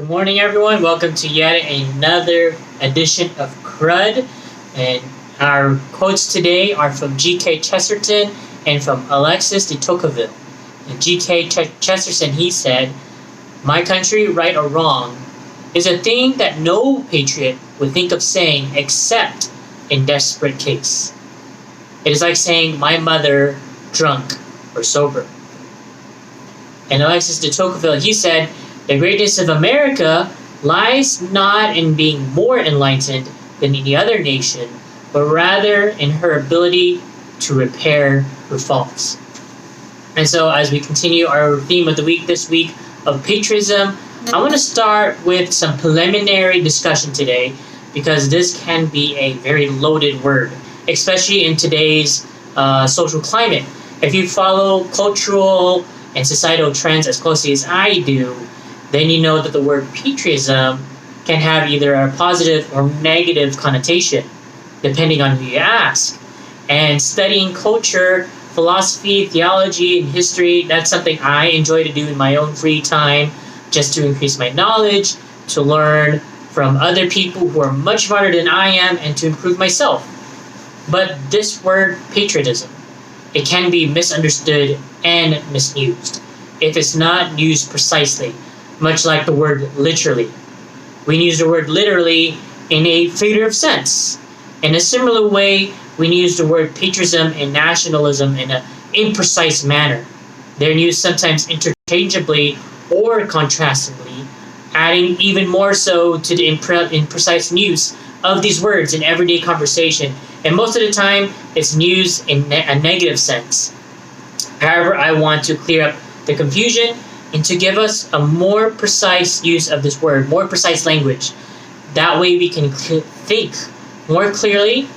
Good morning, everyone. Welcome to yet another edition of CRUD. And our quotes today are from G.K. Chesterton and from Alexis de Tocqueville. And G.K. Chesterton, he said, "My country, right or wrong, is a thing that no patriot would think of saying except in desperate case. It is like saying my mother, drunk or sober." And Alexis de Tocqueville, he said, "The greatness of America lies not in being more enlightened than any other nation, but rather in her ability to repair her faults." And so as we continue our theme of the week this week of patriotism, I want to start with some preliminary discussion today because this can be a very loaded word, especially in today's social climate. If you follow cultural and societal trends as closely as I do, then you know that the word patriotism can have either a positive or negative connotation, depending on who you ask. And studying culture, philosophy, theology, and history, that's something I enjoy to do in my own free time, just to increase my knowledge, to learn from other people who are much smarter than I am, and to improve myself. But this word patriotism, it can be misunderstood and misused if it's not used precisely, much like the word literally. We use the word literally in a figurative sense. In a similar way, we use the word patriotism and nationalism in an imprecise manner. They're used sometimes interchangeably or contrastingly, adding even more so to the imprecise use of these words in everyday conversation. And most of the time, it's used in a negative sense. However, I want to clear up the confusion and to give us a more precise use of this word, more precise language. That way we can think more clearly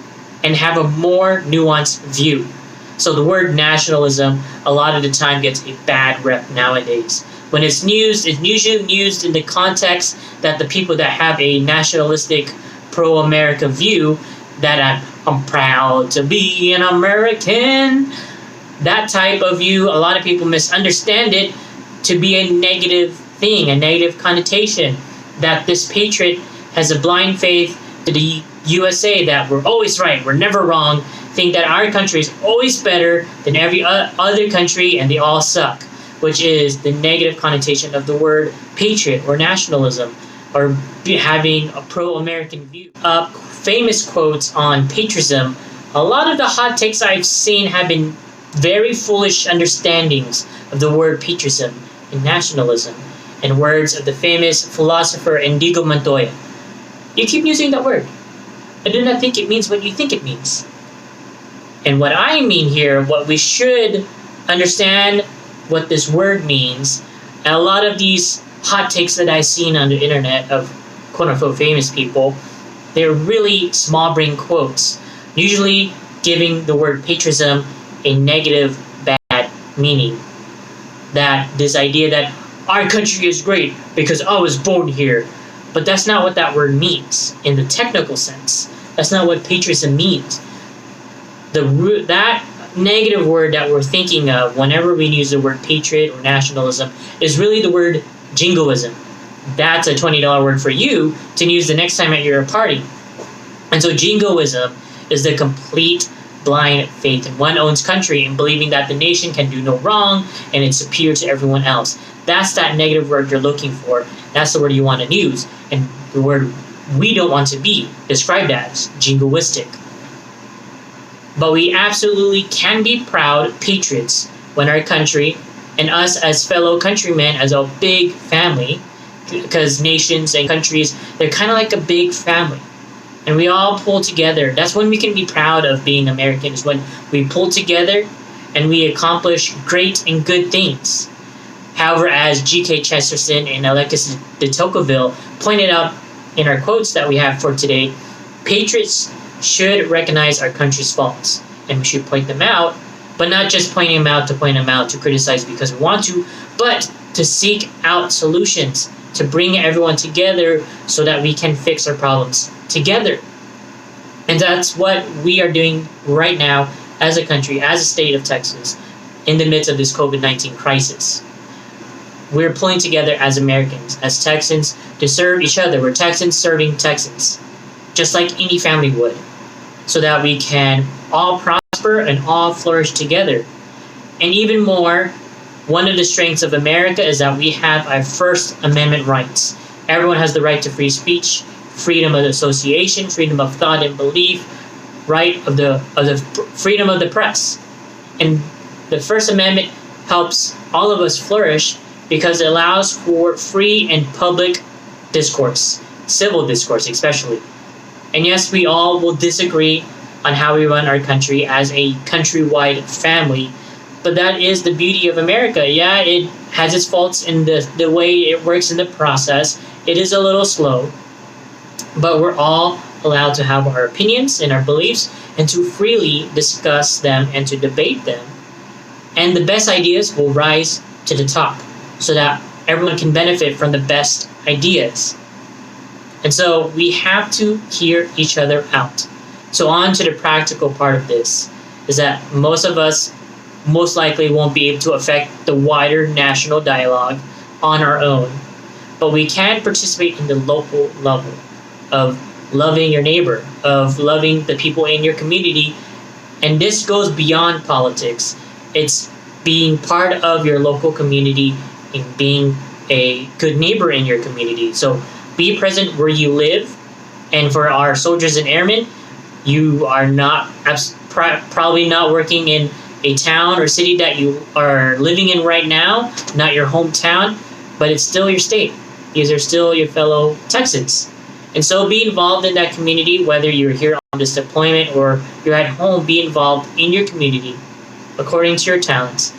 and have a more nuanced view. So the word nationalism a lot of the time gets a bad rep nowadays. When it's used, it's usually used in the context that the people that have a nationalistic pro-America view, that I'm proud to be an American, that type of view, a lot of people misunderstand it to be a negative thing, a negative connotation, that this patriot has a blind faith to the USA, that we're always right, we're never wrong, think that our country is always better than every other country and they all suck, which is the negative connotation of the word patriot or nationalism, or having a pro-American view. Famous quotes on patriotism, a lot of the hot takes I've seen have been very foolish understandings of the word patriotism and nationalism, and words of the famous philosopher Indigo Montoya. You keep using that word. I do not think it means what you think it means. And what I mean here, what we should understand what this word means, and a lot of these hot takes that I've seen on the internet of quote-unquote famous people, they're really small brain quotes, usually giving the word patriotism a negative, bad meaning. That this idea that our country is great because I was born here. But that's not what that word means in the technical sense. That's not what patriotism means. That negative word that we're thinking of whenever we use the word patriot or nationalism is really the word jingoism. That's a $20 word for you to use the next time at your party. And so jingoism is the complete blind faith in one own's country and believing that the nation can do no wrong and it's superior to everyone else. That's that negative word you're looking for. That's the word you want to use. And the word we don't want to be described as jingoistic. But we absolutely can be proud patriots when our country and us as fellow countrymen, as a big family, because nations and countries, they're kind of like a big family. And we all pull together. That's when we can be proud of being Americans, when we pull together and we accomplish great and good things. However, as G.K. Chesterton and Alexis de Tocqueville pointed out in our quotes that we have for today, patriots should recognize our country's faults. And we should point them out, but not just pointing them out to criticize because we want to, but to seek out solutions, to bring everyone together so that we can fix our problems together. And that's what we are doing right now as a country, as a state of Texas, in the midst of this COVID-19 crisis. we're pulling together as Americans, as Texans, to serve each other. We're Texans serving Texans, just like any family would, so that we can all prosper and all flourish together. And even more, one of the strengths of America is that we have our First Amendment rights. Everyone has the right to free speech, freedom of association, freedom of thought and belief, right of the freedom of the press. And the First Amendment helps all of us flourish because it allows for free and public discourse, civil discourse especially. And yes, we all will disagree on how we run our country as a countrywide family, but that is the beauty of America. Yeah, it has its faults in the way it works in the process. It is a little slow, but we're all allowed to have our opinions and our beliefs and to freely discuss them and to debate them. And the best ideas will rise to the top so that everyone can benefit from the best ideas. And so we have to hear each other out. So on to the practical part of this is that most of us most likely won't be able to affect the wider national dialogue on our own, but we can participate in the local level of loving your neighbor, of loving the people in your community. And this goes beyond politics. It's being part of your local community and being a good neighbor in your community. So be present where you live. And for our soldiers and airmen, you are not probably not working in a town or city that you are living in right now, not your hometown, but it's still your state. These are still your fellow Texans. And so be involved in that community, whether you're here on this deployment or you're at home. Be involved in your community according to your talents.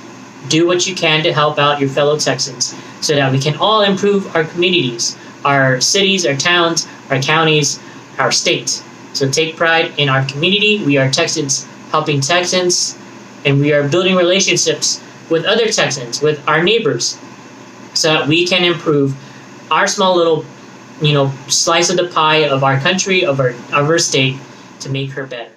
Do what you can to help out your fellow Texans so that we can all improve our communities, our cities, our towns, our counties, our state. So take pride in our community. We are Texans helping Texans, and we are building relationships with other Texans, with our neighbors, so that we can improve our small little, slice of the pie of our country, of our state, to make her better.